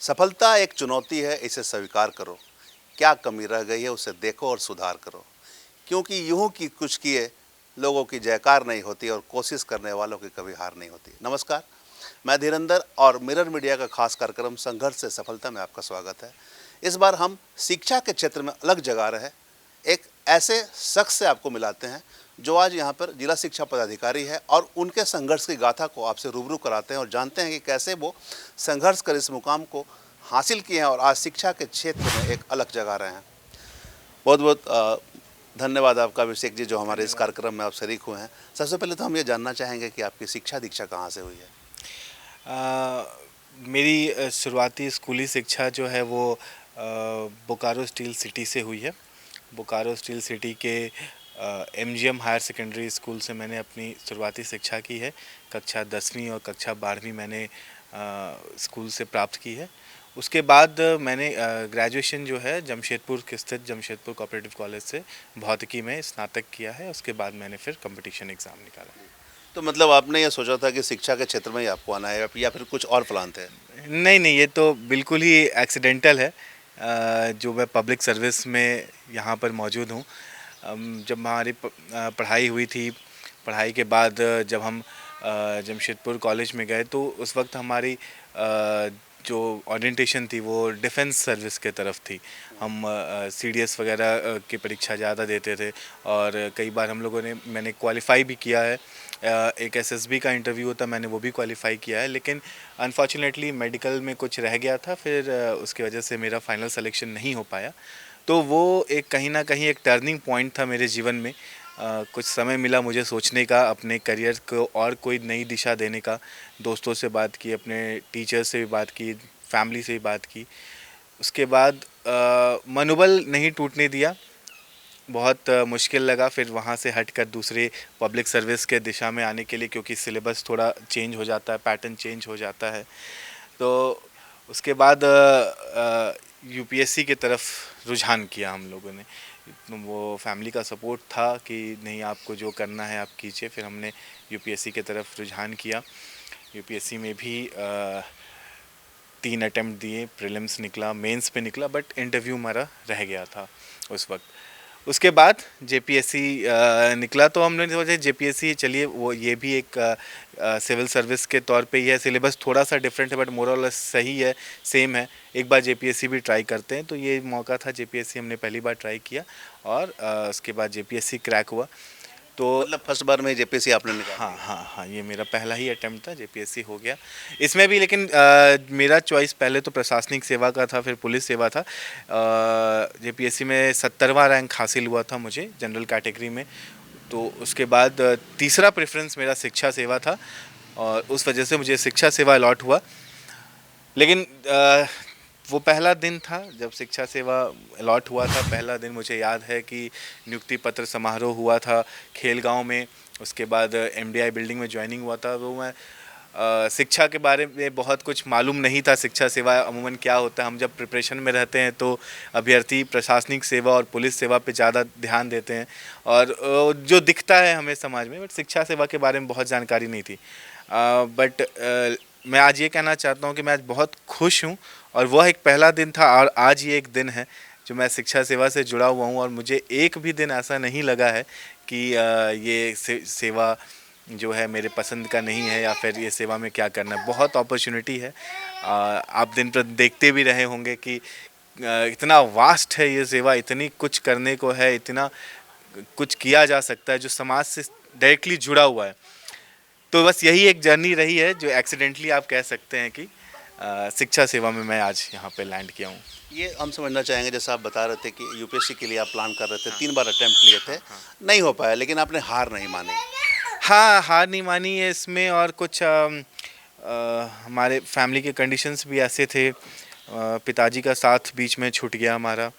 सफलता एक चुनौती है, इसे स्वीकार करो। क्या कमी रह गई है उसे देखो और सुधार करो। क्योंकि यूं कि कुछ किए लोगों की जयकार नहीं होती और कोशिश करने वालों की कभी हार नहीं होती। नमस्कार, मैं धीरेंद्र और मिरर मीडिया का खास कार्यक्रम संघर्ष से सफलता में आपका स्वागत है। इस बार हम शिक्षा के क्षेत्र में अलग जगह रहे एक ऐसे शख्स से आपको मिलाते हैं जो आज यहाँ पर जिला शिक्षा पदाधिकारी है और उनके संघर्ष की गाथा को आपसे रूबरू कराते हैं और जानते हैं कि कैसे वो संघर्ष कर इस मुकाम को हासिल किए हैं और आज शिक्षा के क्षेत्र में एक अलग जगह रहे हैं। बहुत बहुत धन्यवाद आपका अभिषेक जी, जो हमारे इस कार्यक्रम में आप शरीक हुए हैं। सबसे पहले तो हम ये जानना चाहेंगे कि आपकी शिक्षा दीक्षा कहाँ से हुई है। मेरी शुरुआती स्कूली शिक्षा जो है वो बोकारो स्टील सिटी से हुई है। बोकारो स्टील सिटी के MGM हायर सेकेंडरी स्कूल से मैंने अपनी शुरुआती शिक्षा की है। कक्षा 10वीं और कक्षा 12वीं मैंने स्कूल से प्राप्त की है। उसके बाद मैंने ग्रेजुएशन जो है जमशेदपुर के स्थित जमशेदपुर कोऑपरेटिव कॉलेज से भौतिकी में स्नातक किया है। उसके बाद मैंने फिर कंपटीशन एग्ज़ाम निकाला। तो मतलब आपने ये सोचा था कि शिक्षा के क्षेत्र में ही आपको आना है या फिर कुछ और प्लान थे? नहीं, ये तो बिल्कुल ही एक्सीडेंटल है जो मैं पब्लिक सर्विस में यहाँ पर मौजूद हूँ। जब हमारी पढ़ाई हुई थी, पढ़ाई के बाद जब हम जमशेदपुर कॉलेज में गए तो उस वक्त हमारी जो ओरिएंटेशन थी वो डिफेंस सर्विस के तरफ थी। हम CDS वगैरह की परीक्षा ज़्यादा देते थे और कई बार मैंने क्वालिफ़ाई भी किया है। एक SSB का इंटरव्यू होता, मैंने वो भी क्वालिफ़ाई किया है, लेकिन अनफॉर्चुनेटली मेडिकल में कुछ रह गया था। फिर उसकी वजह से मेरा फाइनल सिलेक्शन नहीं हो पाया। तो वो एक कहीं ना कहीं एक टर्निंग पॉइंट था मेरे जीवन में। कुछ समय मिला मुझे सोचने का, अपने करियर को और कोई नई दिशा देने का। दोस्तों से बात की, अपने टीचर से भी बात की, फैमिली से भी बात की। उसके बाद मनोबल नहीं टूटने दिया। बहुत मुश्किल लगा फिर वहाँ से हटकर दूसरे पब्लिक सर्विस के दिशा में आने के लिए, क्योंकि सिलेबस थोड़ा चेंज हो जाता है, पैटर्न चेंज हो जाता है। तो उसके बाद UPSC की तरफ रुझान किया हम लोगों ने। वो फैमिली का सपोर्ट था कि नहीं, आपको जो करना है आप कीजिए। फिर हमने UPSC की तरफ रुझान किया। UPSC में भी 3 अटैम्प्ट दिए, प्रीलिम्स निकला, मेंस पे निकला, बट इंटरव्यू हमारा रह गया था उस वक्त। उसके बाद JPSC निकला तो हमने सोचा JPSC चलिए, वो ये भी एक सिविल सर्विस के तौर पे ही है। सिलेबस थोड़ा सा डिफरेंट है बट मोर और लेस सही है, सेम है। एक बार JPSC भी ट्राई करते हैं। तो ये मौका था, JPSC हमने पहली बार ट्राई किया और उसके बाद JPSC क्रैक हुआ। तो मतलब फर्स्ट बार में JPSC आपने निकाल हाँ लिया? हाँ हाँ, ये मेरा पहला ही अटेम्प्ट था, JPSC हो गया इसमें भी। लेकिन मेरा चॉइस पहले तो प्रशासनिक सेवा का था, फिर पुलिस सेवा था। JPSC में 70वां रैंक हासिल हुआ था मुझे जनरल कैटेगरी में। तो उसके बाद तीसरा प्रेफरेंस मेरा शिक्षा सेवा था और उस वजह से मुझे शिक्षा सेवा अलॉट हुआ। लेकिन वो पहला दिन था जब शिक्षा सेवा अलॉट हुआ था। पहला दिन मुझे याद है कि नियुक्ति पत्र समारोह हुआ था खेलगांव में। उसके बाद MDI बिल्डिंग में ज्वाइनिंग हुआ था। तो मैं शिक्षा के बारे में बहुत कुछ मालूम नहीं था, शिक्षा सेवा अमूमन क्या होता है। हम जब प्रिपरेशन में रहते हैं तो अभ्यर्थी प्रशासनिक सेवा और पुलिस सेवा पे ज़्यादा ध्यान देते हैं और जो दिखता है हमें समाज में, बट शिक्षा सेवा के बारे में बहुत जानकारी नहीं थी। बट मैं आज ये कहना चाहता हूँ कि मैं आज बहुत खुश हूँ और वह एक पहला दिन था और आज ये एक दिन है जो मैं शिक्षा सेवा से जुड़ा हुआ हूँ। और मुझे एक भी दिन ऐसा नहीं लगा है कि ये सेवा जो है मेरे पसंद का नहीं है या फिर ये सेवा में क्या करना है। बहुत अपॉर्चुनिटी है। आप दिन पर देखते भी रहे होंगे कि इतना वास्ट है ये सेवा, इतनी कुछ करने को है, इतना कुछ किया जा सकता है जो समाज से डायरेक्टली जुड़ा हुआ है। तो बस यही एक जर्नी रही है जो एक्सीडेंटली आप कह सकते हैं कि शिक्षा सेवा में मैं आज यहाँ पे लैंड किया हूँ। ये हम समझना चाहेंगे, जैसा आप बता रहे थे कि UPSC के लिए आप प्लान कर रहे थे, 3 बार अटेम्प्ट लिए थे, नहीं हो पाया, लेकिन आपने हार नहीं मानी। हाँ, हार नहीं मानी है इसमें। और कुछ हमारे फैमिली के कंडीशंस भी ऐसे थे। पिताजी का साथ बीच में छूट गया हमारा।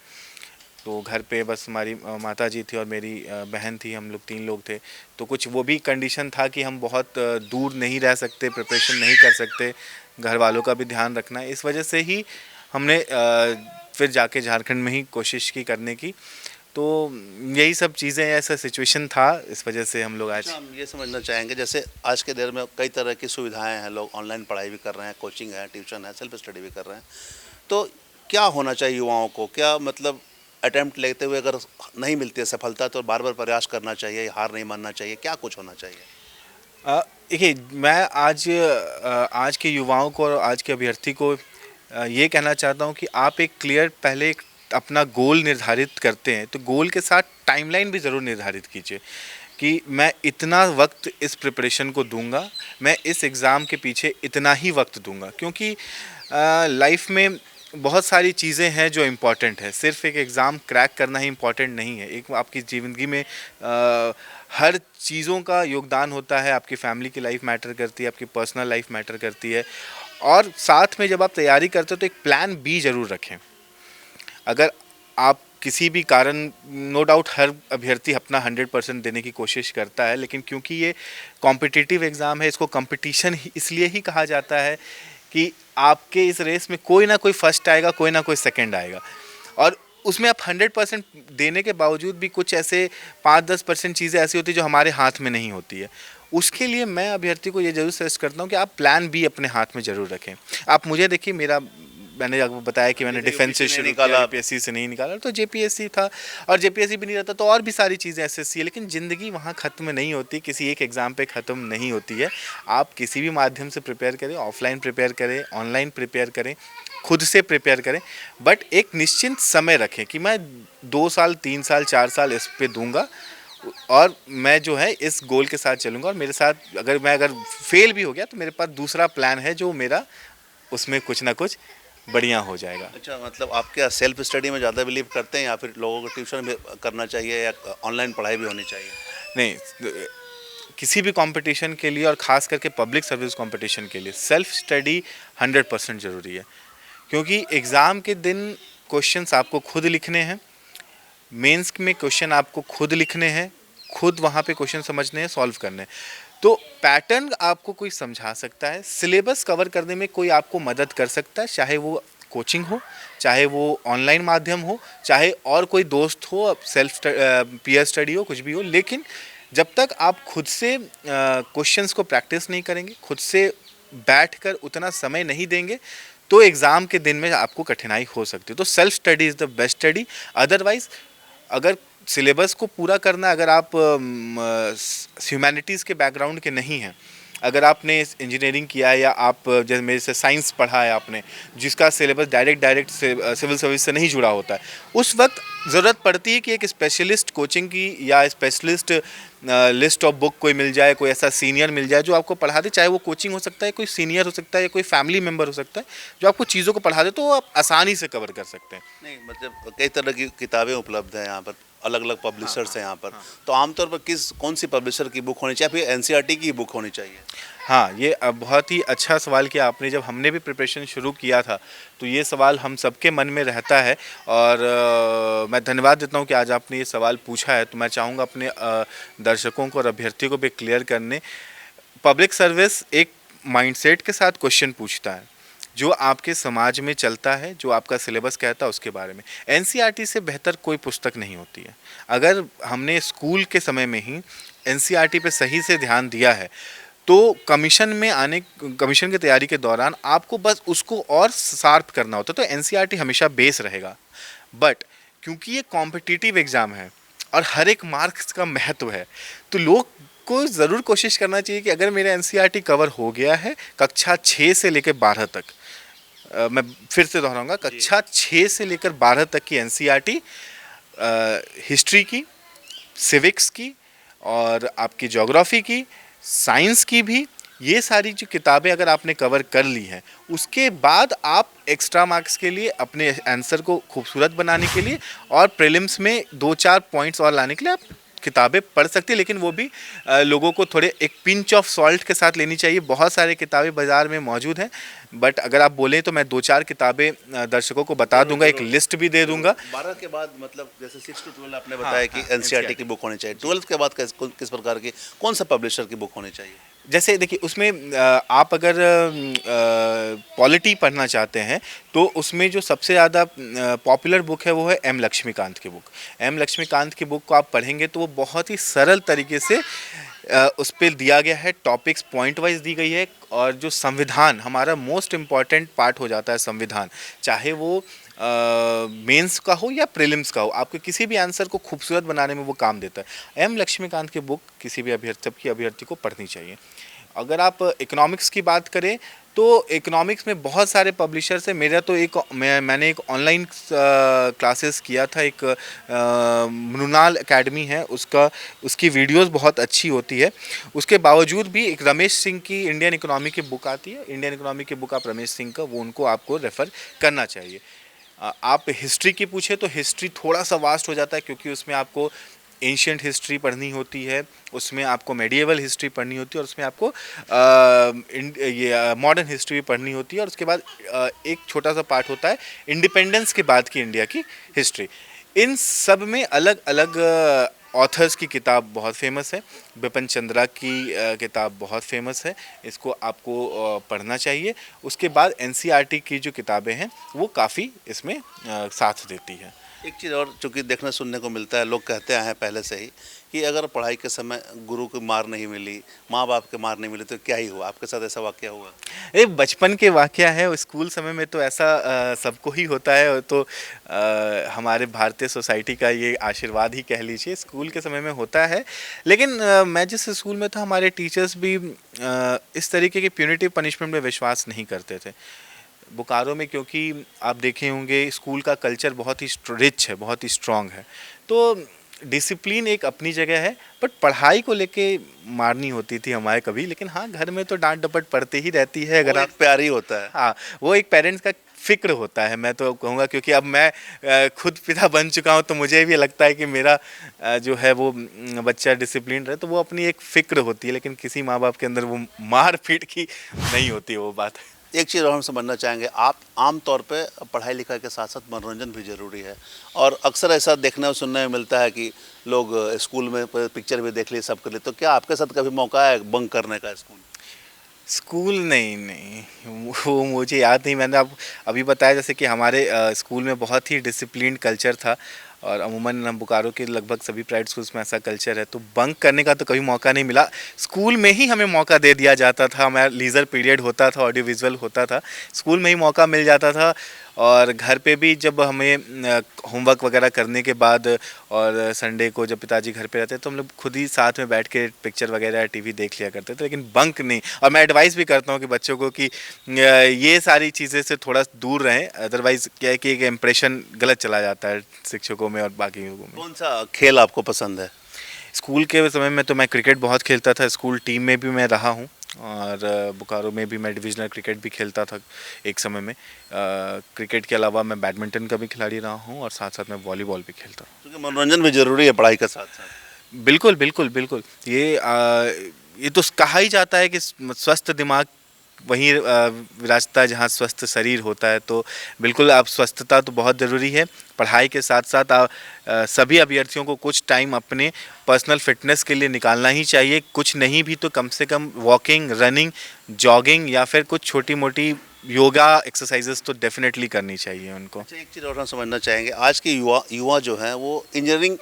तो घर पे बस हमारी माता जी थी और मेरी बहन थी, हम लोग 3 लोग थे। तो कुछ वो भी कंडीशन था कि हम बहुत दूर नहीं रह सकते, प्रिपरेशन नहीं कर सकते, घर वालों का भी ध्यान रखना है। इस वजह से ही हमने फिर जाके झारखंड में ही कोशिश की करने की। तो यही सब चीज़ें, ऐसा सिचुएशन था, इस वजह से हम लोग आज। अच्छा, हम ये समझना चाहेंगे जैसे आज के दौर में कई तरह की सुविधाएं हैं, लोग ऑनलाइन पढ़ाई भी कर रहे हैं, कोचिंग है, ट्यूशन है, सेल्फ स्टडी भी कर रहे हैं, तो क्या होना चाहिए युवाओं को? क्या मतलब अटेम्प्ट लेते हुए अगर नहीं मिलती है सफलता तो बार बार प्रयास करना चाहिए, हार नहीं मानना चाहिए, क्या कुछ होना चाहिए? देखिए, मैं आज के युवाओं को और आज के अभ्यर्थी को ये कहना चाहता हूँ कि आप एक क्लियर पहले एक अपना गोल निर्धारित करते हैं तो गोल के साथ टाइमलाइन भी ज़रूर निर्धारित कीजिए कि मैं इतना वक्त इस प्रिपरेशन को दूंगा, मैं इस एग्ज़ाम के पीछे इतना ही वक्त दूंगा, क्योंकि लाइफ में बहुत सारी चीज़ें हैं जो इम्पोर्टेंट है। सिर्फ एक एग्ज़ाम क्रैक करना ही इम्पोर्टेंट नहीं है। एक आपकी ज़िंदगी में हर चीज़ों का योगदान होता है। आपकी फैमिली की लाइफ मैटर करती है, आपकी पर्सनल लाइफ मैटर करती है, और साथ में जब आप तैयारी करते हो तो एक प्लान बी ज़रूर रखें। अगर आप किसी भी कारण, नो डाउट हर अभ्यर्थी अपना 100% देने की कोशिश करता है, लेकिन क्योंकि ये कॉम्पिटिटिव एग्ज़ाम है, इसको कंपटीशन इसलिए ही कहा जाता है कि आपके इस रेस में कोई ना कोई फर्स्ट आएगा, कोई ना कोई सेकंड आएगा, और उसमें आप 100% देने के बावजूद भी कुछ ऐसे 5-10% चीज़ें ऐसी होती है जो हमारे हाथ में नहीं होती है। उसके लिए मैं अभ्यर्थी को ये ज़रूर सजेस्ट करता हूँ कि आप प्लान बी अपने हाथ में ज़रूर रखें। आप मुझे देखिए, मैंने आपको बताया कि मैंने डिफेंस से शुरू किया, यूपीएससी से नहीं निकाला, तो जेपीएससी था, और जेपीएससी भी नहीं रहता तो और भी सारी चीज़ें एसएससी है। लेकिन ज़िंदगी वहाँ ख़त्म नहीं होती, किसी एक एग्ज़ाम पे ख़त्म नहीं होती है। आप किसी भी माध्यम से प्रिपेयर करें, ऑफलाइन प्रिपेयर करें, ऑनलाइन प्रिपेयर करें, खुद से प्रिपेयर करें, बट एक निश्चित समय रखें कि मैं 2 साल, 3 साल, 4 साल इस पे दूंगा, और मैं जो है इस गोल के साथ चलूँगा, और मेरे साथ अगर फेल भी हो गया तो मेरे पास दूसरा प्लान है जो मेरा उसमें कुछ ना कुछ बढ़िया हो जाएगा। अच्छा, मतलब आप क्या सेल्फ स्टडी में ज़्यादा बिलीव करते हैं या फिर लोगों को ट्यूशन भी करना चाहिए या ऑनलाइन पढ़ाई भी होनी चाहिए? नहीं, किसी भी कंपटीशन के लिए और ख़ास करके पब्लिक सर्विस कंपटीशन के लिए सेल्फ स्टडी 100% ज़रूरी है, क्योंकि एग्ज़ाम के दिन क्वेश्चंस आपको खुद लिखने हैं, मेंस में क्वेश्चन आपको खुद लिखने हैं, खुद वहाँ पे क्वेश्चन समझने हैं, सॉल्व करने हैं। तो पैटर्न आपको कोई समझा सकता है, सिलेबस कवर करने में कोई आपको मदद कर सकता है, चाहे वो कोचिंग हो, चाहे वो ऑनलाइन माध्यम हो, चाहे और कोई दोस्त हो, सेल्फ पीयर स्टडी हो, कुछ भी हो। लेकिन जब तक आप खुद से क्वेश्चंस को प्रैक्टिस नहीं करेंगे, खुद से बैठकर उतना समय नहीं देंगे, तो एग्ज़ाम के दिन में आपको कठिनाई हो सकती है। तो self study is the best study. Otherwise अगर सिलेबस को पूरा करना, अगर आप ह्यूमैनिटीज़ के बैकग्राउंड के नहीं हैं, अगर आपने इंजीनियरिंग किया है या आप जैसे मेरे से साइंस पढ़ा है आपने, जिसका सिलेबस डायरेक्ट सिविल सर्विस से नहीं जुड़ा होता है, उस वक्त ज़रूरत पड़ती है कि एक स्पेशलिस्ट कोचिंग की या स्पेशलिस्ट लिस्ट ऑफ बुक कोई मिल जाए, कोई ऐसा सीनियर मिल जाए जो आपको पढ़ा दे। चाहे वो कोचिंग हो सकता है, कोई सीनियर हो सकता है, या कोई फैमिली मेम्बर हो सकता है जो आपको चीज़ों को पढ़ा दे, तो आप आसानी से कवर कर सकते हैं। नहीं, मतलब कई तरह की किताबें उपलब्ध हैं यहाँ पर, अलग अलग पब्लिशर्स हैं यहाँ पर, तो आमतौर पर कौन सी पब्लिशर की बुक होनी चाहिए, फिर एनसीईआरटी की बुक होनी चाहिए? हाँ, ये बहुत ही अच्छा सवाल किया आपने। जब हमने भी प्रिपरेशन शुरू किया था तो ये सवाल हम सबके मन में रहता है, और मैं धन्यवाद देता हूँ कि आज आपने ये सवाल पूछा है। तो मैं चाहूँगा अपने दर्शकों को और अभ्यर्थियों को भी क्लियर करने, पब्लिक सर्विस एक माइंडसेट के साथ क्वेश्चन पूछता है जो आपके समाज में चलता है, जो आपका सिलेबस कहता है उसके बारे में। एनसीईआरटी से बेहतर कोई पुस्तक नहीं होती है। अगर हमने स्कूल के समय में ही एनसीईआरटी पे सही से ध्यान दिया है तो कमीशन की तैयारी के दौरान आपको बस उसको और शार्प करना होता है, तो एनसीईआरटी हमेशा बेस रहेगा। बट क्योंकि ये कॉम्पिटिटिव एग्ज़ाम है और हर एक मार्क्स का महत्व है, तो लोग को ज़रूर कोशिश करना चाहिए कि अगर मेरा एनसीईआरटी कवर हो गया है कक्षा 6 से लेकर 12 तक, मैं फिर से दोहराऊंगा, कक्षा 6 से लेकर 12 तक की एनसीईआरटी, हिस्ट्री की, सिविक्स की, और आपकी ज्योग्राफी की, साइंस की भी, ये सारी जो किताबें अगर आपने कवर कर ली हैं, उसके बाद आप एक्स्ट्रा मार्क्स के लिए, अपने आंसर को खूबसूरत बनाने के लिए और प्रीलिम्स में 2-4 पॉइंट्स और लाने के लिए आप किताबें पढ़ सकते हैं। लेकिन वो भी लोगों को थोड़े एक पिंच ऑफ सॉल्ट के साथ लेनी चाहिए। बहुत सारे किताबें बाज़ार में मौजूद हैं, बट अगर आप बोलें तो मैं 2-4 किताबें दर्शकों को बता दूंगा, एक लिस्ट भी दे दूंगा। 12 के बाद मतलब जैसे 6 to 12 आपने बताया कि एनसीईआरटी की बुक होनी चाहिए, 12 के बाद किस प्रकार की, कौन सा पब्लिशर की बुक होनी चाहिए? जैसे देखिए उसमें आप अगर पॉलिटी पढ़ना चाहते हैं तो उसमें जो सबसे ज़्यादा पॉपुलर बुक है वो है एम लक्ष्मीकांत की बुक। एम लक्ष्मीकांत की बुक को आप पढ़ेंगे तो वो बहुत ही सरल तरीके से उस पर दिया गया है, टॉपिक्स पॉइंट वाइज दी गई है। और जो संविधान हमारा मोस्ट इम्पॉर्टेंट पार्ट हो जाता है संविधान, चाहे वो मेंस का हो या प्रीलिम्स का हो, आपके किसी भी आंसर को खूबसूरत बनाने में वो काम देता है। एम लक्ष्मीकांत की बुक किसी भी अभ्यर्थी को पढ़नी चाहिए। अगर आप इकोनॉमिक्स की बात करें तो इकोनॉमिक्स में बहुत सारे पब्लिशर्स हैं। मेरा तो मैंने एक ऑनलाइन क्लासेस किया था, एक मृणाल एकेडमी है, उसकी वीडियोस बहुत अच्छी होती है। उसके बावजूद भी एक रमेश सिंह की इंडियन इकोनॉमी की बुक आती है, इंडियन इकोनॉमी की बुक आप रमेश सिंह का वो उनको आपको रेफ़र करना चाहिए। आप हिस्ट्री की पूछे तो हिस्ट्री थोड़ा सा वास्ट हो जाता है, क्योंकि उसमें आपको एंशियंट हिस्ट्री पढ़नी होती है, उसमें आपको मेडिएवल हिस्ट्री पढ़नी होती है, और उसमें आपको ये मॉडर्न हिस्ट्री भी पढ़नी होती है। और उसके बाद एक छोटा सा पार्ट होता है इंडिपेंडेंस के बाद की इंडिया की हिस्ट्री। इन सब में अलग अलग ऑथर्स की किताब बहुत फेमस है। बिपिन चंद्रा की किताब बहुत फेमस है, इसको आपको पढ़ना चाहिए। उसके बाद एनसीईआरटी की जो किताबें हैं वो काफ़ी इसमें साथ देती है। एक चीज़ और चूँकि देखने सुनने को मिलता है, लोग कहते आए हैं पहले से ही कि अगर पढ़ाई के समय गुरु की मार नहीं मिली, माँ बाप के मार नहीं मिली तो क्या ही हुआ। आपके साथ ऐसा वाक़या हुआ? ये बचपन के वाक़या है, स्कूल समय में तो ऐसा सबको ही होता है। और तो हमारे भारतीय सोसाइटी का ये आशीर्वाद ही कह लीजिए, स्कूल के समय में होता है। लेकिन मैं जिस स्कूल में था हमारे टीचर्स भी इस तरीके के प्यूनिटिव पनिशमेंट में विश्वास नहीं करते थे। बोकारो में क्योंकि आप देखे होंगे स्कूल का कल्चर बहुत ही रिच है, बहुत ही स्ट्रॉन्ग है, तो डिसिप्लिन एक अपनी जगह है। बट पढ़ाई को लेके मारनी होती थी हमारे कभी, लेकिन हाँ घर में तो डांट डपट पड़ती ही रहती है। अगर आप प्यार ही होता है। हाँ, वो एक पेरेंट्स का फ़िक्र होता है, मैं तो कहूँगा, क्योंकि अब मैं खुद पिता बन चुका हूँ तो मुझे भी लगता है कि मेरा जो है वो बच्चा डिसिप्लिन रहे, तो वो अपनी एक फ़िक्र होती है। लेकिन किसी माँ बाप के अंदर वो मार पीट की नहीं होती है वो बात। एक चीज़ और हम समझना चाहेंगे, आप आम तौर पे पढ़ाई लिखाई के साथ साथ मनोरंजन भी ज़रूरी है, और अक्सर ऐसा देखने और सुनने में मिलता है कि लोग स्कूल में पिक्चर भी देख लिए, सब कर लिए। तो क्या आपके साथ कभी मौका है बंक करने का स्कूल? स्कूल नहीं, वो मुझे याद नहीं। मैंने अब अभी बताया जैसे कि हमारे स्कूल में बहुत ही डिसिप्लिन्ड कल्चर था, और अमूमन हम बोकारो के लगभग सभी प्राइवेट स्कूल्स में ऐसा कल्चर है। तो बंक करने का तो कभी मौका नहीं मिला। स्कूल में ही हमें मौका दे दिया जाता था, हमारा लीज़र पीरियड होता था, ऑडियो विजुअल होता था, स्कूल में ही मौका मिल जाता था। और घर पे भी जब हमें होमवर्क वगैरह करने के बाद और संडे को जब पिताजी घर पे रहते तो हम लोग खुद ही साथ में बैठ के पिक्चर वगैरह टीवी देख लिया करते थे, लेकिन बंक नहीं। और मैं एडवाइस भी करता हूँ कि बच्चों को कि ये सारी चीज़ें से थोड़ा दूर रहें, अदरवाइज़ क्या है कि एक इम्प्रेशन गलत चला जाता है शिक्षकों में और बाकी लोगों में। कौन सा खेल आपको पसंद है? स्कूल के समय में तो मैं क्रिकेट बहुत खेलता था, स्कूल टीम में भी मैं रहा हूँ, और बोकारो में भी मैं डिविजनल क्रिकेट भी खेलता था एक समय में। क्रिकेट के अलावा मैं बैडमिंटन का भी खिलाड़ी रहा हूँ, और साथ साथ मैं वॉलीबॉल भी खेलता हूँ। क्योंकि मनोरंजन भी ज़रूरी है पढ़ाई के साथ साथ। बिल्कुल बिल्कुल बिल्कुल, ये तो कहा ही जाता है कि स्वस्थ दिमाग वहीं विराजता है जहाँ स्वस्थ शरीर होता है। तो बिल्कुल आप स्वस्थता तो बहुत ज़रूरी है। पढ़ाई के साथ साथ सभी अभ्यर्थियों को कुछ टाइम अपने पर्सनल फिटनेस के लिए निकालना ही चाहिए। कुछ नहीं भी तो कम से कम वॉकिंग, रनिंग, जॉगिंग या फिर कुछ छोटी मोटी योगा एक्सरसाइजेस तो डेफिनेटली करनी चाहिए उनको। अच्छा, एक चीज़ और हम समझना चाहेंगे, आज के युवा जो हैं वो इंजीनियरिंग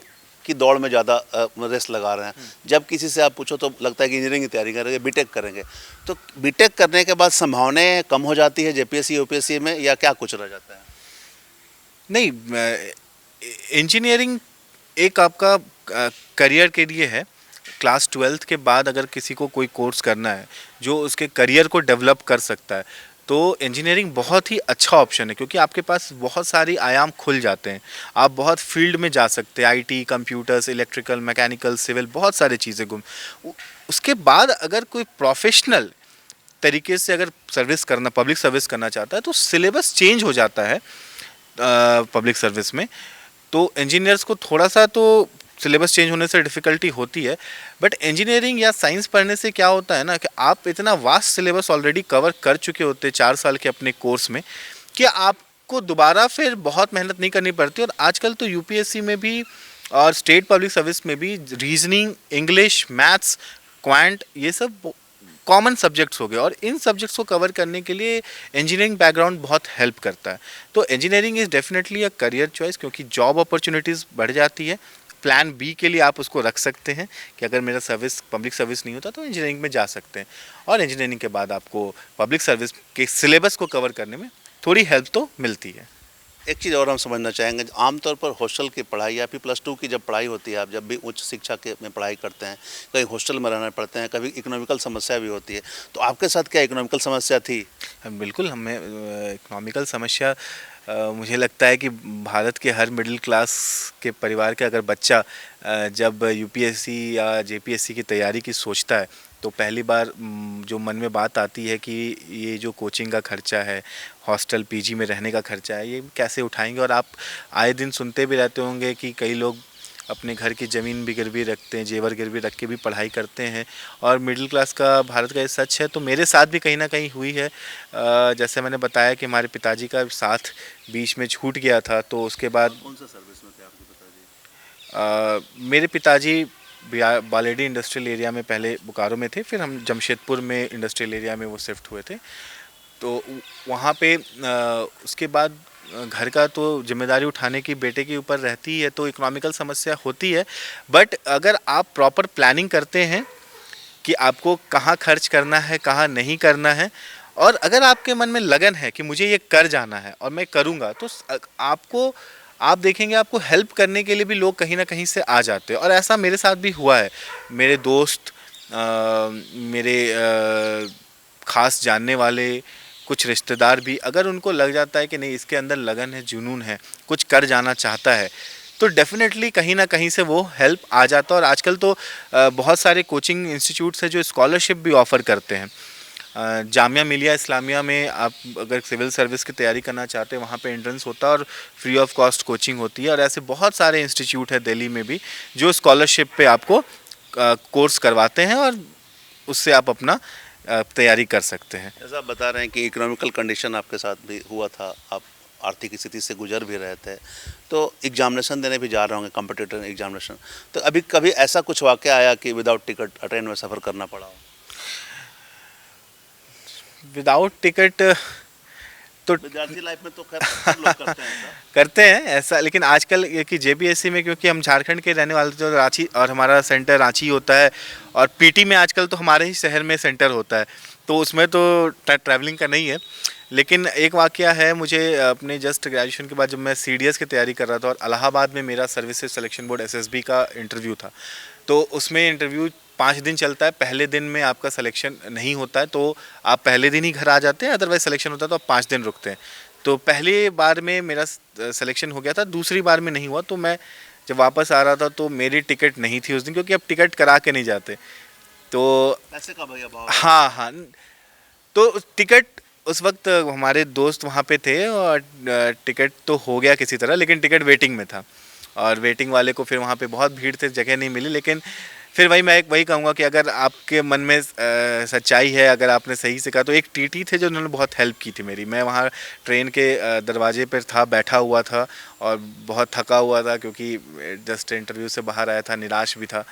की दौड़ में ज़्यादा रेस लगा रहे हैं। जब किसी से आप पूछो तो लगता है कि इंजीनियरिंग की तैयारी करेंगे, बीटेक करेंगे। तो बीटेक करने के बाद संभावनाएं कम हो जाती है जेपीएससी यूपीएससी में, या क्या कुछ रह जाता है? नहीं, इंजीनियरिंग एक आपका करियर के लिए है। क्लास 12th के बाद अगर किसी को कोई कोर्स करना है जो उसके करियर को डेवलप कर सकता है, तो इंजीनियरिंग बहुत ही अच्छा ऑप्शन है, क्योंकि आपके पास बहुत सारी आयाम खुल जाते हैं। आप बहुत फील्ड में जा सकते हैं, IT, computers, electrical, mechanical, civil, बहुत सारी चीज़ें उसके बाद अगर कोई प्रोफेशनल तरीके से अगर पब्लिक सर्विस करना चाहता है तो सिलेबस चेंज हो जाता है पब्लिक सर्विस में। तो इंजीनियर्स को थोड़ा सा तो सिलेबस चेंज होने से डिफ़िकल्टी होती है। बट इंजीनियरिंग या साइंस पढ़ने से क्या होता है ना कि आप इतना वास्ट सिलेबस ऑलरेडी कवर कर चुके होते हैं 4 साल के अपने कोर्स में, कि आपको दोबारा फिर बहुत मेहनत नहीं करनी पड़ती। और आजकल तो यूपीएससी में भी और स्टेट पब्लिक सर्विस में भी रीजनिंग, इंग्लिश, मैथ्स, क्वांट, ये सब कॉमन सब्जेक्ट्स हो गए, और इन सब्जेक्ट्स को कवर करने के लिए इंजीनियरिंग बैकग्राउंड बहुत हेल्प करता है। तो engineering is definitely a career choice, क्योंकि जॉब अपॉर्चुनिटीज़ बढ़ जाती है। प्लान बी के लिए आप उसको रख सकते हैं कि अगर मेरा सर्विस पब्लिक सर्विस नहीं होता तो इंजीनियरिंग में जा सकते हैं, और इंजीनियरिंग के बाद आपको पब्लिक सर्विस के सिलेबस को कवर करने में थोड़ी हेल्प तो मिलती है। एक चीज़ और हम समझना चाहेंगे, आमतौर पर हॉस्टल की पढ़ाई या फिर +2 की जब पढ़ाई होती है, आप जब भी उच्च शिक्षा के में पढ़ाई करते हैं, कहीं हॉस्टल में रहना पड़ते हैं, कभी इकोनॉमिकल समस्या भी होती है, तो आपके साथ क्या इकोनॉमिकल समस्या थी? बिल्कुल, हमें इकोनॉमिकल समस्या, मुझे लगता है कि भारत के हर मिडिल क्लास के परिवार का अगर बच्चा जब यूपीएससी या जेपीएससी की तैयारी की सोचता है, तो पहली बार जो मन में बात आती है कि ये जो कोचिंग का खर्चा है, हॉस्टल पीजी में रहने का खर्चा है, ये कैसे उठाएंगे। और आप आए दिन सुनते भी रहते होंगे कि कई लोग अपने घर की ज़मीन भी गिरवी रखते हैं, जेवर गिरवी रख के भी पढ़ाई करते हैं, और मिडिल क्लास का भारत का ये सच है। तो मेरे साथ भी कहीं ना कहीं हुई है। जैसे मैंने बताया कि हमारे पिताजी का साथ बीच में छूट गया था, तो उसके बाद कौन सा सर्विस में थे आपके पिताजी? मेरे पिताजी बालेडी इंडस्ट्रियल एरिया में पहले बोकारो में थे, फिर हम जमशेदपुर में इंडस्ट्रियल एरिया में वो शिफ्ट हुए थे। तो वहाँ पे उसके बाद घर का तो जिम्मेदारी उठाने की बेटे के ऊपर रहती है, तो इकोनॉमिकल समस्या होती है। बट अगर आप प्रॉपर प्लानिंग करते हैं कि आपको कहाँ खर्च करना है, कहाँ नहीं करना है, और अगर आपके मन में लगन है कि मुझे ये कर जाना है और मैं करूँगा, तो आप देखेंगे आपको हेल्प करने के लिए भी लोग कहीं ना कहीं से आ जाते हैं। और ऐसा मेरे साथ भी हुआ है। मेरे दोस्त, मेरे ख़ास जानने वाले, कुछ रिश्तेदार भी, अगर उनको लग जाता है कि नहीं इसके अंदर लगन है, जुनून है, कुछ कर जाना चाहता है, तो डेफिनेटली कहीं ना कहीं से वो हेल्प आ जाता है। और आजकल तो बहुत सारे कोचिंग इंस्टीट्यूट्स हैं जो स्कॉलरशिप भी ऑफ़र करते हैं। जामिया मिलिया इस्लामिया में आप अगर सिविल सर्विस की तैयारी करना चाहते हैं, वहाँ पे एंट्रेंस होता है और फ्री ऑफ कॉस्ट कोचिंग होती है। और ऐसे बहुत सारे इंस्टीट्यूट है दिल्ली में भी जो स्कॉलरशिप पे आपको कोर्स करवाते हैं, और उससे आप अपना तैयारी कर सकते हैं। जैसा आप बता रहे हैं कि इकोनॉमिकल कंडीशन आपके साथ भी हुआ था, आप आर्थिक स्थिति से गुजर भी रहे थे, तो एग्जामिनेशन देने भी जा रहे होंगे, कॉम्पिटिटिव एग्जामिनेशन, तो अभी कभी ऐसा कुछ वाक़या आया कि विदाउट टिकट ट्रेन में सफ़र करना पड़ा हो? विदाउट टिकट तो विद्यार्थी लाइफ में तो खैर सब लोग करते हैं ऐसा। करते हैं ऐसा, लेकिन आजकल ये कि जेपीएससी में, क्योंकि हम झारखंड के रहने वाले थे, तो रांची, और हमारा सेंटर रांची होता है, और पीटी में आजकल तो हमारे ही शहर में सेंटर होता है, तो उसमें तो ट्रैवलिंग का नहीं है। लेकिन एक वाकया है, मुझे अपने जस्ट ग्रेजुएशन के बाद जब मैं सीडीएस की तैयारी कर रहा था, और इलाहाबाद में मेरा सर्विसेज सिलेक्शन बोर्ड एसएसबी का इंटरव्यू था, तो उसमें इंटरव्यू 5 दिन चलता है। पहले दिन में आपका सिलेक्शन नहीं होता है तो आप पहले दिन ही घर आ जाते हैं, अदरवाइज सिलेक्शन होता है तो आप 5 दिन रुकते हैं। तो पहली बार में मेरा सिलेक्शन हो गया था, दूसरी बार में नहीं हुआ। तो मैं जब वापस आ रहा था तो मेरी टिकट नहीं थी उस दिन, क्योंकि अब टिकट करा के नहीं जाते। तो पैसे का भैया भाव? हाँ हाँ, तो टिकट उस वक्त हमारे दोस्त वहाँ पे थे, और टिकट तो हो गया किसी तरह, लेकिन टिकट वेटिंग में था, और वेटिंग वाले को फिर वहाँ पे बहुत भीड़ थे, जगह नहीं मिली। लेकिन फिर वही कहूँगा कि अगर आपके मन में सच्चाई है, अगर आपने सही से कहा, तो एक टीटी थे जो उन्होंने बहुत हेल्प की थी मेरी। मैं वहाँ ट्रेन के दरवाजे पर था, बैठा हुआ था, और बहुत थका हुआ था, क्योंकि जस्ट इंटरव्यू से बाहर आया था, निराश भी था।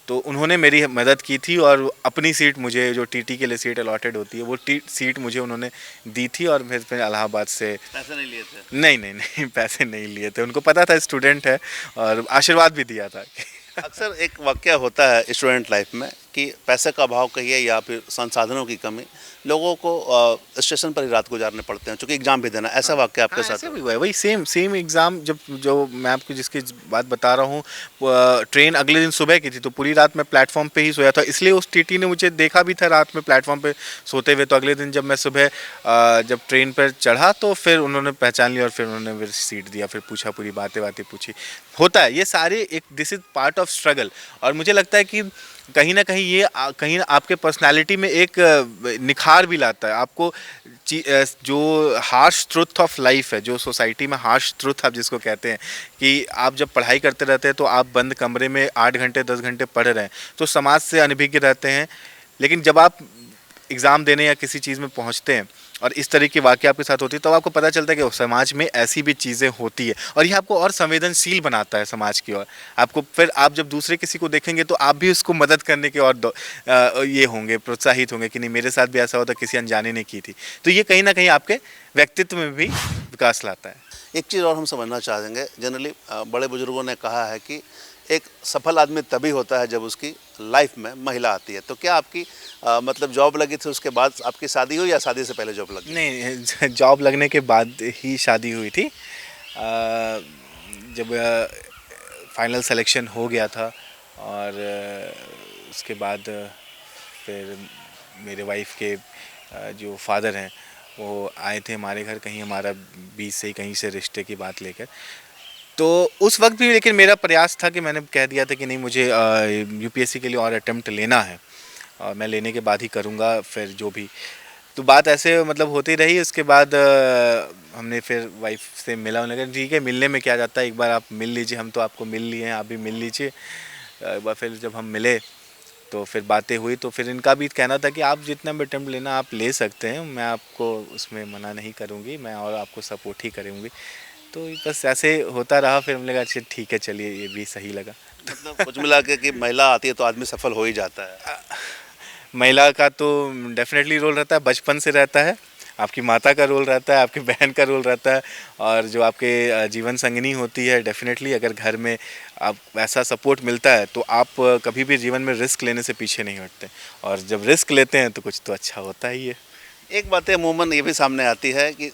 तो उन्होंने मेरी मदद की थी, और अपनी सीट मुझे, जो टीटी के लिए सीट अलॉटेड होती है, वो सीट मुझे उन्होंने दी थी। और फिर इलाहाबाद से पैसे नहीं लिए थे? नहीं, पैसे नहीं लिए थे। उनको पता था स्टूडेंट है, और आशीर्वाद भी दिया था। अक्सर एक वाक़या होता है स्टूडेंट लाइफ में कि पैसे का अभाव कहिए या फिर संसाधनों की कमी, लोगों को स्टेशन पर ही रात गुजारने पड़ते हैं, चूँकि एग्ज़ाम भी देना। ऐसा वाक़या आपके साथ ऐसा भी हुआ है। वही सेम एग्ज़ाम, जो मैं आपको जिसकी बात बता रहा हूँ, ट्रेन अगले दिन सुबह की थी, तो पूरी रात मैं प्लेटफॉर्म पे ही सोया था। इसलिए उस टीटी ने मुझे देखा भी था रात में प्लेटफॉर्म पे सोते हुए। तो अगले दिन जब मैं सुबह जब ट्रेन पर चढ़ा, तो फिर उन्होंने पहचान लिया, और फिर उन्होंने फिर सीट दिया, फिर पूछा, पूरी बातें पूछी। होता है ये सारे, एक this is part of struggle. और मुझे लगता है कि कहीं ना कहीं ये कहीं आपके पर्सनालिटी में एक निखार भी लाता है। आपको जो हार्श ट्रुथ ऑफ लाइफ है, जो सोसाइटी में हार्श ट्रुथ आप जिसको कहते हैं, कि आप जब पढ़ाई करते रहते हैं तो आप बंद कमरे में 8 घंटे 10 घंटे पढ़ रहे हैं, तो समाज से अनभिज्ञ रहते हैं। लेकिन जब आप एग्ज़ाम देने या किसी चीज़ में पहुंचते हैं, और इस तरह की वाक़या आपके साथ होती है, तो आपको पता चलता है कि समाज में ऐसी भी चीज़ें होती है, और ये आपको और संवेदनशील बनाता है समाज की ओर। आपको फिर आप जब दूसरे किसी को देखेंगे तो आप भी उसको मदद करने के और ये होंगे, प्रोत्साहित होंगे कि नहीं मेरे साथ भी ऐसा होता, किसी अनजाने ने की थी। तो ये कहीं ना कहीं आपके व्यक्तित्व में भी विकास लाता है। एक चीज़ और हम समझना चाहेंगे, जनरली बड़े बुजुर्गों ने कहा है कि एक सफल आदमी तभी होता है जब उसकी लाइफ में महिला आती है। तो क्या आपकी मतलब जॉब लगी थी उसके बाद आपकी शादी हुई या शादी से पहले जॉब लगी? नहीं, जॉब लगने के बाद ही शादी हुई थी। जब फाइनल सिलेक्शन हो गया था, और उसके बाद फिर मेरे वाइफ के जो फादर हैं वो आए थे हमारे घर, कहीं हमारा बीच से ही कहीं से रिश्ते की बात लेकर। तो उस वक्त भी लेकिन मेरा प्रयास था कि मैंने कह दिया था कि नहीं, मुझे यूपीएससी के लिए और अटेम्प्ट लेना है, और मैं लेने के बाद ही करूँगा फिर जो भी। तो बात ऐसे मतलब होती रही। उसके बाद हमने फिर वाइफ से मिला, उन्होंने कहा ठीक है, मिलने में क्या जाता है, एक बार आप मिल लीजिए, हम तो आपको मिल लिए हैं, आप भी मिल लीजिए। एक बार फिर जब हम मिले तो फिर बातें हुई, तो फिर इनका भी कहना था कि आप जितना भी अटेम्प्ट लेना आप ले सकते हैं, मैं आपको उसमें मना नहीं करूँगी, मैं और आपको सपोर्ट ही करूँगी। तो बस ऐसे होता रहा। फिर हमने कहा अच्छा ठीक है, चलिए, ये भी सही लगा। मतलब कुछ मिला के कि महिला आती है तो आदमी सफल हो ही जाता है। महिला का तो डेफिनेटली रोल रहता है, बचपन से रहता है। आपकी माता का रोल रहता है, आपकी बहन का रोल रहता है, और जो आपके जीवन संगिनी होती है, डेफिनेटली अगर घर में आप ऐसा सपोर्ट मिलता है तो आप कभी भी जीवन में रिस्क लेने से पीछे नहीं हटते, और जब रिस्क लेते हैं तो कुछ तो अच्छा होता ही है। एक बात अमूमन ये भी सामने आती है कि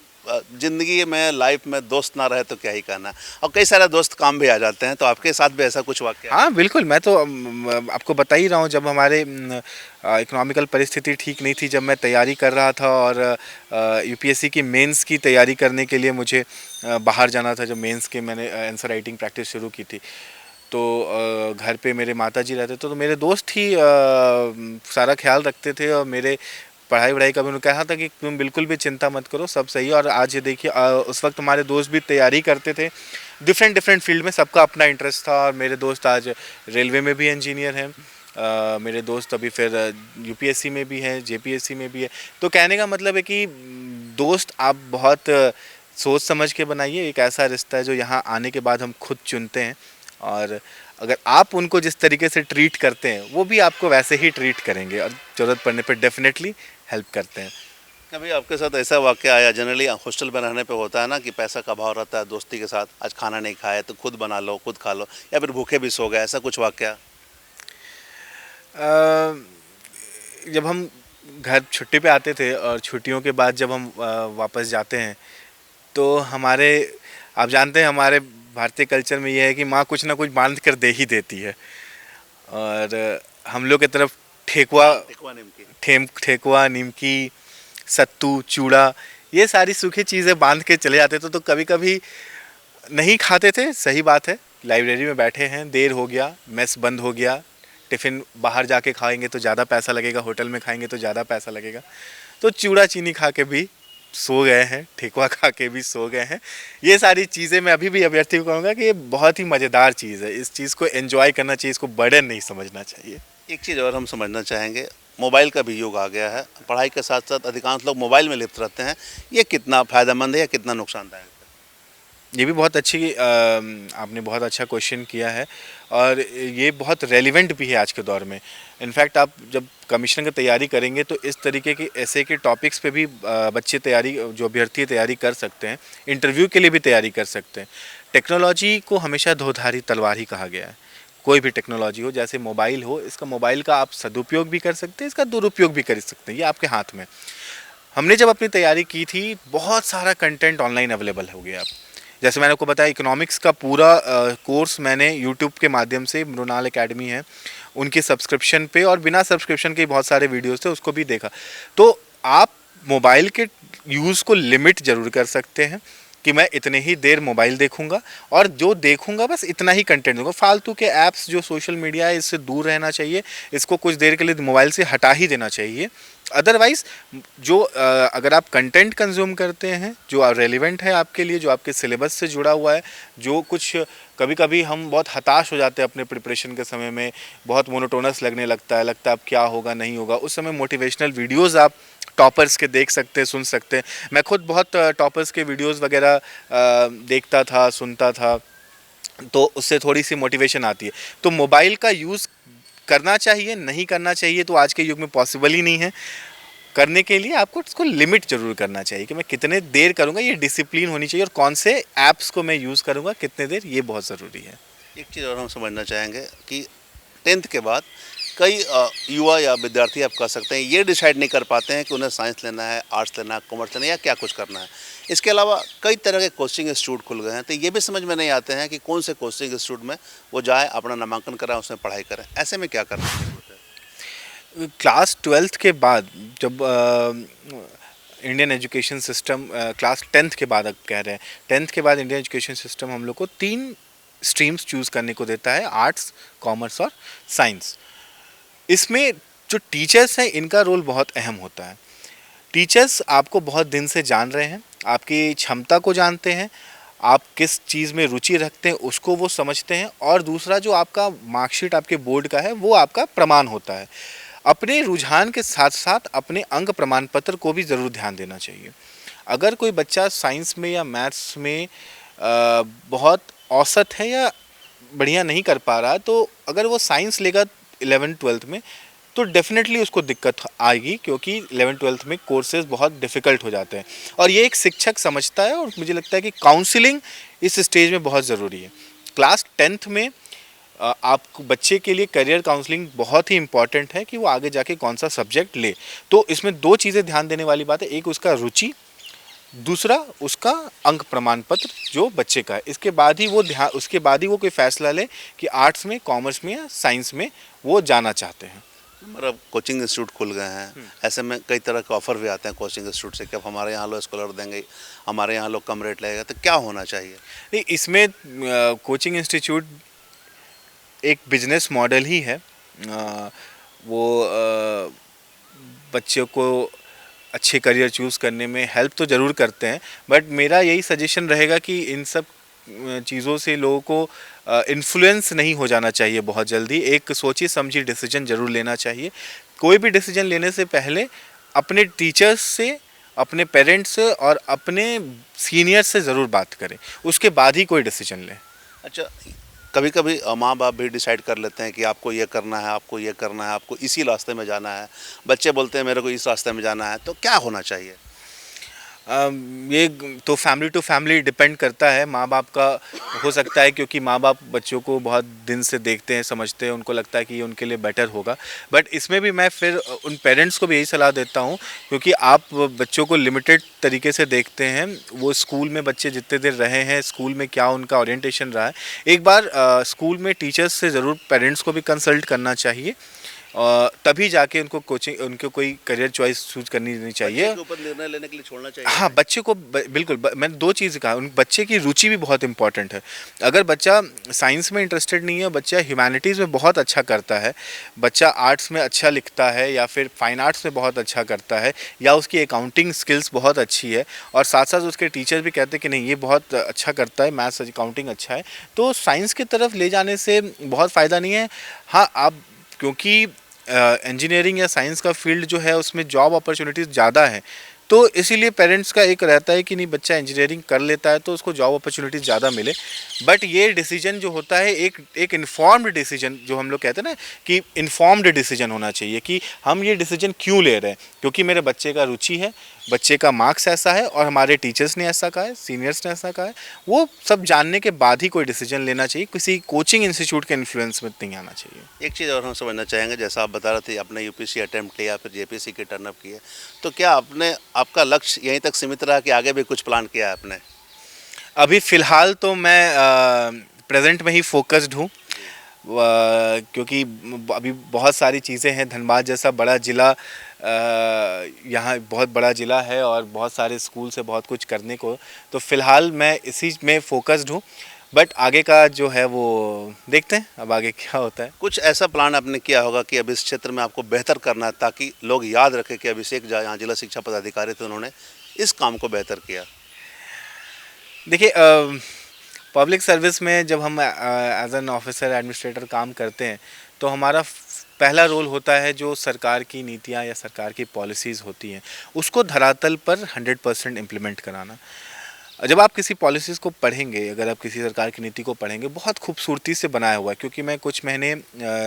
ज़िंदगी में लाइफ में दोस्त ना रहे तो क्या ही कहना, और कई सारे दोस्त काम भी आ जाते हैं। तो आपके साथ भी ऐसा कुछ वाक़या? हाँ बिल्कुल, मैं तो आपको बता ही रहा हूँ, जब हमारे इकोनॉमिकल परिस्थिति ठीक नहीं थी, जब मैं तैयारी कर रहा था और यूपीएससी की मेंस की तैयारी करने के लिए मुझे बाहर जाना था, जब मेंस के मैंने आंसर राइटिंग प्रैक्टिस शुरू की थी, तो घर पे मेरे माताजी रहते थे, तो मेरे दोस्त ही सारा ख्याल रखते थे, और मेरे पढ़ाई वढ़ाई का भी उन्होंने कहा था कि तुम बिल्कुल भी चिंता मत करो, सब सही है। और आज ये देखिए, उस वक्त हमारे दोस्त भी तैयारी करते थे डिफरेंट डिफरेंट फील्ड में, सबका अपना इंटरेस्ट था, और मेरे दोस्त आज रेलवे में भी इंजीनियर हैं, मेरे दोस्त अभी फिर यूपीएससी में भी हैं, जेपीएससी में भी है। तो कहने का मतलब है कि दोस्त आप बहुत सोच समझ के बनाइए। एक ऐसा रिश्ता है जो यहाँ आने के बाद हम खुद चुनते हैं, और अगर आप उनको जिस तरीके से ट्रीट करते हैं वो भी आपको वैसे ही ट्रीट करेंगे, और ज़रूरत पड़ने पर डेफिनेटली हेल्प करते हैं। कभी आपके साथ ऐसा वाक़या आया, जनरली हॉस्टल में रहने पे होता है ना कि पैसा का अभाव रहता है, दोस्ती के साथ आज खाना नहीं खाए तो खुद बना लो, खुद खा लो, या फिर भूखे भी सो गए, ऐसा कुछ वाक़या? जब हम घर छुट्टी पे आते थे, और छुट्टियों के बाद जब हम वापस जाते हैं, तो हमारे, आप जानते हैं हमारे भारतीय कल्चर में ये है कि माँ कुछ ना कुछ बांध कर दे ही देती है, और हम लोग की तरफ ठेकुआ, ठेकुआ, निमकी, सत्तू, चूड़ा, ये सारी सूखी चीज़ें बांध के चले जाते थे। तो कभी कभी नहीं खाते थे, सही बात है, लाइब्रेरी में बैठे हैं, देर हो गया, मेस बंद हो गया, टिफ़िन बाहर जाके खाएंगे तो ज़्यादा पैसा लगेगा, होटल में खाएंगे तो ज़्यादा पैसा लगेगा, तो चूड़ा चीनी खा के भी सो गए हैं, ठेकुआ खा के भी सो गए हैं। ये सारी चीज़ें मैं अभी भी अभ्यर्थी को कहूँगा कि ये बहुत ही मज़ेदार चीज़ है, इस चीज़ को एंजॉय करना चाहिए, इसको बर्डन नहीं समझना चाहिए। एक चीज़ और हम समझना चाहेंगे, मोबाइल का भी युग आ गया है, पढ़ाई के साथ साथ अधिकांश लोग मोबाइल में लिप्त रहते हैं, ये कितना फ़ायदेमंद है या कितना नुकसानदायक है? ये भी बहुत अच्छी आपने बहुत अच्छा क्वेश्चन किया है, और ये बहुत रेलिवेंट भी है आज के दौर में। इनफैक्ट आप जब कमीशन की तैयारी करेंगे तो इस तरीके के ऐसे के टॉपिक्स पे भी बच्चे तैयारी, जो अभ्यर्थी तैयारी कर सकते हैं, इंटरव्यू के लिए भी तैयारी कर सकते हैं। टेक्नोलॉजी को हमेशा दोधारी तलवार ही कहा गया है। कोई भी टेक्नोलॉजी हो, जैसे मोबाइल हो, इसका मोबाइल का आप सदुपयोग भी कर सकते हैं, इसका दुरुपयोग भी कर सकते हैं, ये आपके हाथ में। हमने जब अपनी तैयारी की थी, बहुत सारा कंटेंट ऑनलाइन अवेलेबल हो गया। अब जैसे मैंने आपको बताया, इकोनॉमिक्स का पूरा कोर्स मैंने यूट्यूब के माध्यम से, मृणाल एकेडमी है उनके सब्सक्रिप्शन पे, और बिना सब्सक्रिप्शन के बहुत सारे वीडियोस थे, उसको भी देखा। तो आप मोबाइल के यूज़ को लिमिट ज़रूर कर सकते हैं कि मैं इतने ही देर मोबाइल देखूंगा, और जो देखूंगा बस इतना ही कंटेंट दूंगा। फालतू के ऐप्स जो सोशल मीडिया है, इससे दूर रहना चाहिए, इसको कुछ देर के लिए मोबाइल से हटा ही देना चाहिए। अदरवाइज़ जो अगर आप कंटेंट कंज्यूम करते हैं जो रेलिवेंट है आपके लिए, जो आपके सिलेबस से जुड़ा हुआ है, जो कुछ कभी कभी हम बहुत हताश हो जाते हैं अपने प्रिपरेशन के समय में, बहुत मोनोटोनस लगने लगता है अब क्या होगा नहीं होगा, उस समय मोटिवेशनल वीडियोज़ आप टॉपर्स के देख सकते हैं, सुन सकते हैं। मैं खुद बहुत टॉपर्स के वीडियोस वगैरह देखता था, सुनता था, तो उससे थोड़ी सी मोटिवेशन आती है। तो मोबाइल का यूज़ करना चाहिए, नहीं करना चाहिए तो आज के युग में पॉसिबल ही नहीं है। करने के लिए आपको उसको लिमिट ज़रूर करना चाहिए कि मैं कितने देर करूँगा, ये डिसिप्लिन होनी चाहिए, और कौन से ऐप्स को मैं यूज़ करूँगा कितने देर, ये बहुत ज़रूरी है। एक चीज़ और हम समझना चाहेंगे कि 10th के बाद कई युवा या विद्यार्थी आप कह सकते हैं ये डिसाइड नहीं कर पाते हैं कि उन्हें साइंस लेना है, आर्ट्स लेना है, कॉमर्स लेना है या क्या कुछ करना है। इसके अलावा कई तरह के कोचिंग इंस्टीट्यूट खुल गए हैं, तो ये भी समझ में नहीं आते हैं कि कौन से कोचिंग इंस्टीट्यूट में वो जाए, अपना नामांकन कराएं, उसमें पढ़ाई करें। ऐसे में क्या करना है? क्लास 12th के बाद जब Indian education system class 10th के बाद, अब कह रहे हैं 10th के बाद इंडियन एजुकेशन सिस्टम हम लोग को 3 स्ट्रीम्स चूज़ करने को देता है, आर्ट्स, कॉमर्स और साइंस। इसमें जो टीचर्स हैं इनका रोल बहुत अहम होता है। टीचर्स आपको बहुत दिन से जान रहे हैं, आपकी क्षमता को जानते हैं, आप किस चीज़ में रुचि रखते हैं उसको वो समझते हैं, और दूसरा जो आपका मार्कशीट आपके बोर्ड का है वो आपका प्रमाण होता है। अपने रुझान के साथ साथ अपने अंक प्रमाण पत्र को भी ज़रूर ध्यान देना चाहिए। अगर कोई बच्चा साइंस में या मैथ्स में बहुत औसत है या बढ़िया नहीं कर पा रहा, तो अगर वो साइंस लेगा 11th-12th में तो डेफिनेटली उसको दिक्कत आएगी, क्योंकि 11th-12th में कोर्सेज बहुत डिफ़िकल्ट हो जाते हैं, और ये एक शिक्षक समझता है। और मुझे लगता है कि काउंसलिंग इस स्टेज में बहुत ज़रूरी है। क्लास 10th में आपको बच्चे के लिए करियर काउंसलिंग बहुत ही इंपॉर्टेंट है कि वो आगे जाके कौन सा सब्जेक्ट ले। तो इसमें 2 चीज़ें ध्यान देने वाली बात है, एक उसका रुचि, दूसरा उसका अंक प्रमाण पत्र जो बच्चे का है। उसके बाद ही वो कोई फैसला ले कि आर्ट्स में, कॉमर्स में या साइंस में वो जाना चाहते हैं। मतलब कोचिंग इंस्टीट्यूट खुल गए हैं, ऐसे में कई तरह के ऑफर भी आते हैं कोचिंग इंस्टीट्यूट से कि अब हमारे यहाँ लोग स्कॉलर देंगे, हमारे यहाँ लोग कम रेट लगेगा, तो क्या होना चाहिए? नहीं, इसमें कोचिंग इंस्टीट्यूट एक बिजनेस मॉडल ही है। वो बच्चों को अच्छे करियर चूज़ करने में हेल्प तो ज़रूर करते हैं, बट मेरा यही सजेशन रहेगा कि इन सब चीज़ों से लोगों को इन्फ्लुएंस नहीं हो जाना चाहिए बहुत जल्दी। एक सोची समझी डिसीजन ज़रूर लेना चाहिए। कोई भी डिसीजन लेने से पहले अपने टीचर्स से, अपने पेरेंट्स से और अपने सीनियर से ज़रूर बात करें, उसके बाद ही कोई डिसीजन लें। अच्छा, कभी कभी माँ बाप भी डिसाइड कर लेते हैं कि आपको ये करना है, आपको ये करना है, आपको इसी रास्ते में जाना है, बच्चे बोलते हैं मेरे को इस रास्ते में जाना है, तो क्या होना चाहिए? ये तो फैमिली टू फैमिली डिपेंड करता है। माँ बाप का हो सकता है, क्योंकि माँ बाप बच्चों को बहुत दिन से देखते हैं, समझते हैं, उनको लगता है कि ये उनके लिए बेटर होगा। बट इसमें भी मैं फिर उन पेरेंट्स को भी यही सलाह देता हूँ, क्योंकि आप बच्चों को लिमिटेड तरीके से देखते हैं। वो स्कूल में बच्चे जितने देर रहे हैं, स्कूल में क्या उनका ओरिएंटेशन रहा है, एक बार स्कूल में टीचर्स से ज़रूर पेरेंट्स को भी कंसल्ट करना चाहिए, तभी जाके उनको कोई करियर चॉइस चूज करनी नहीं चाहिए। बच्चे के ऊपर निर्णय लेने के लिए छोड़ना चाहिए। हाँ, बच्चे को बिल्कुल मैंने 2 चीज़ कहा, उन बच्चे की रुचि भी बहुत इंपॉर्टेंट है। अगर बच्चा साइंस में इंटरेस्टेड नहीं है, बच्चा ह्यूमैनिटीज़ में बहुत अच्छा करता है, बच्चा आर्ट्स में अच्छा लिखता है या फिर फाइन आर्ट्स में बहुत अच्छा करता है, या उसकी अकाउंटिंग स्किल्स बहुत अच्छी है, और साथ साथ उसके टीचर भी कहते हैं कि नहीं ये बहुत अच्छा करता है, मैथ्स अकाउंटिंग अच्छा है, तो साइंस की तरफ ले जाने से बहुत फ़ायदा नहीं है। हाँ, आप क्योंकि इंजीनियरिंग या साइंस का फील्ड जो है उसमें जॉब अपॉर्चुनिटीज़ ज़्यादा है, तो इसीलिए पेरेंट्स का एक रहता है कि नहीं बच्चा इंजीनियरिंग कर लेता है तो उसको जॉब अपॉर्चुनिटीज़ ज़्यादा मिले। बट ये डिसीजन जो होता है एक इन्फॉर्म्ड डिसीजन, जो हम लोग कहते हैं ना कि इन्फॉर्म्ड डिसीजन होना चाहिए कि हम ये डिसीजन क्यों ले रहे हैं, क्योंकि मेरे बच्चे का रुचि है, बच्चे का मार्क्स ऐसा है और हमारे टीचर्स ने ऐसा कहा है, सीनियर्स ने ऐसा कहा है। वो सब जानने के बाद ही कोई डिसीजन लेना चाहिए, किसी कोचिंग इंस्टीट्यूट के इन्फ्लुएंस में नहीं आना चाहिए। एक चीज़ और हम समझना चाहेंगे, जैसा आप बता रहे थे आपने यूपीएससी अटेम्प्ट किया, फिर जेपीएससी के टर्नअप किए, तो क्या आपका लक्ष्य यहीं तक सीमित रहा कि आगे भी कुछ प्लान किया है आपने? अभी फ़िलहाल तो मैं प्रेजेंट में ही फोकस्ड हूँ, क्योंकि अभी बहुत सारी चीज़ें हैं। धनबाद जैसा बड़ा ज़िला, यहाँ बहुत बड़ा ज़िला है और बहुत सारे स्कूल से बहुत कुछ करने को, तो फ़िलहाल मैं इसी में फ़ोकस्ड हूँ। बट आगे का जो है वो देखते हैं, अब आगे क्या होता है। कुछ ऐसा प्लान आपने किया होगा कि अब इस क्षेत्र में आपको बेहतर करना है, ताकि लोग याद रखें कि अभिषेक झा यहाँ जिला शिक्षा पदाधिकारी थे, उन्होंने इस काम को बेहतर किया? देखिए, पब्लिक सर्विस में जब हम एज एन ऑफिसर एडमिनिस्ट्रेटर काम करते हैं, तो हमारा पहला रोल होता है जो सरकार की नीतियाँ या सरकार की पॉलिसीज़ होती हैं उसको धरातल पर 100% इम्प्लीमेंट कराना। जब आप किसी पॉलिसीज़ को पढ़ेंगे, अगर आप किसी सरकार की नीति को पढ़ेंगे, बहुत खूबसूरती से बनाया हुआ है, क्योंकि मैं कुछ महीने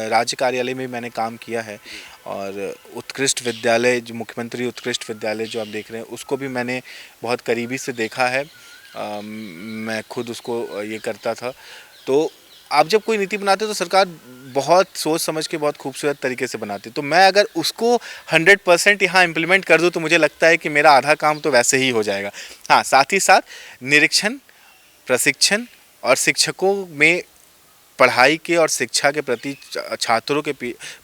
राज्य कार्यालय में मैंने काम किया है और उत्कृष्ट विद्यालय जो मुख्यमंत्री उत्कृष्ट विद्यालय जो आप देख रहे हैं उसको भी मैंने बहुत करीबी से देखा है। मैं खुद उसको ये करता था। तो आप जब कोई नीति बनाते हो तो सरकार बहुत सोच समझ के बहुत खूबसूरत तरीके से बनाती है। तो मैं अगर उसको 100% यहाँ इम्प्लीमेंट कर दूँ तो मुझे लगता है कि मेरा आधा काम तो वैसे ही हो जाएगा। हाँ, साथ ही साथ निरीक्षण, प्रशिक्षण और शिक्षकों में पढ़ाई के और शिक्षा के प्रति छात्रों के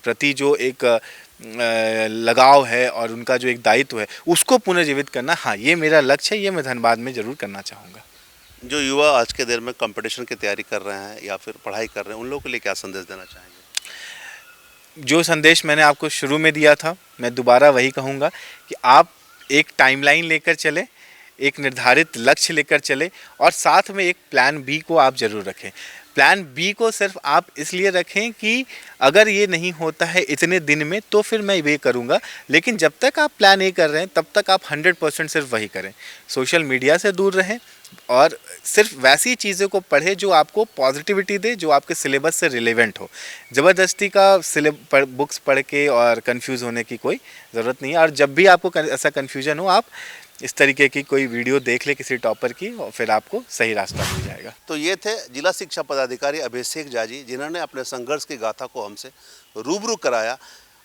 प्रति जो एक लगाव है और उनका जो एक दायित्व है उसको पुनर्जीवित करना, हाँ ये मेरा लक्ष्य है, ये मैं धनबाद में ज़रूर करना चाहूँगा। जो युवा आज के दिन में कंपटीशन की तैयारी कर रहे हैं या फिर पढ़ाई कर रहे हैं, उन लोगों के लिए क्या संदेश देना चाहेंगे? जो संदेश मैंने आपको शुरू में दिया था मैं दोबारा वही कहूँगा कि आप एक टाइमलाइन लेकर चले, एक निर्धारित लक्ष्य लेकर चले और साथ में एक प्लान बी को आप ज़रूर रखें। प्लान बी को सिर्फ आप इसलिए रखें कि अगर ये नहीं होता है इतने दिन में तो फिर मैं ये करूँगा, लेकिन जब तक आप प्लान ए कर रहे हैं तब तक आप 100% सिर्फ वही करें। सोशल मीडिया से दूर रहें और सिर्फ वैसी चीज़ों को पढ़ें जो आपको पॉजिटिविटी दे, जो आपके सिलेबस से रिलेवेंट हो। ज़बरदस्ती का बुक्स पढ़ के और कंफ्यूज होने की कोई ज़रूरत नहीं है। और जब भी आपको ऐसा कन्फ्यूजन हो आप इस तरीके की कोई वीडियो देख ले किसी टॉपर की और फिर आपको सही रास्ता मिल जाएगा। तो ये थे जिला शिक्षा पदाधिकारी अभिषेक झा जी, जिन्होंने अपने संघर्ष की गाथा को हमसे रूबरू कराया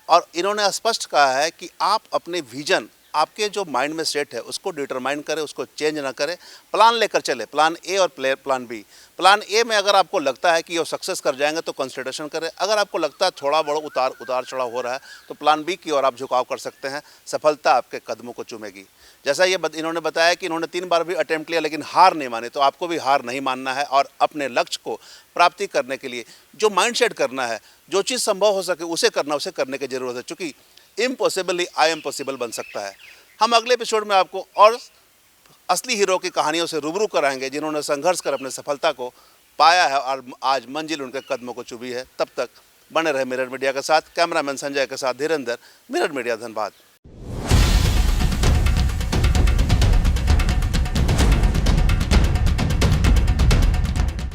और इन्होंने स्पष्ट कहा है कि आप अपने विजन, आपके जो माइंड में सेट है उसको डिटरमाइन करें, उसको चेंज ना करें, प्लान लेकर चले, प्लान ए और प्लान बी। प्लान ए में अगर आपको लगता है कि वो सक्सेस कर जाएंगे तो कंसिडरेशन करें, अगर आपको लगता है थोड़ा बड़ा उतार चढ़ाव हो रहा है तो प्लान बी की ओर आप झुकाव कर सकते हैं, सफलता आपके कदमों को चूमेगी। जैसा ये इन्होंने बताया कि इन्होंने 3 बार भी अटेम्प्ट लिया लेकिन हार नहीं माने, तो आपको भी हार नहीं मानना है और अपने लक्ष्य को प्राप्ति करने के लिए जो माइंडसेट करना है, जो चीज़ संभव हो सके उसे करने की ज़रूरत है, चूँकि इम्पॉसिबल आई एम पॉसिबल बन सकता है। हम अगले एपिसोड में आपको और असली हीरो की कहानियों से रूबरू कराएंगे जिन्होंने संघर्ष कर अपने सफलता को पाया है और आज मंजिल उनके कदमों को चुभी है। तब तक बने रहे मिरर मीडिया के साथ। कैमरामैन संजय के साथ धीरेन्द्र, मिरर मीडिया धनबाद।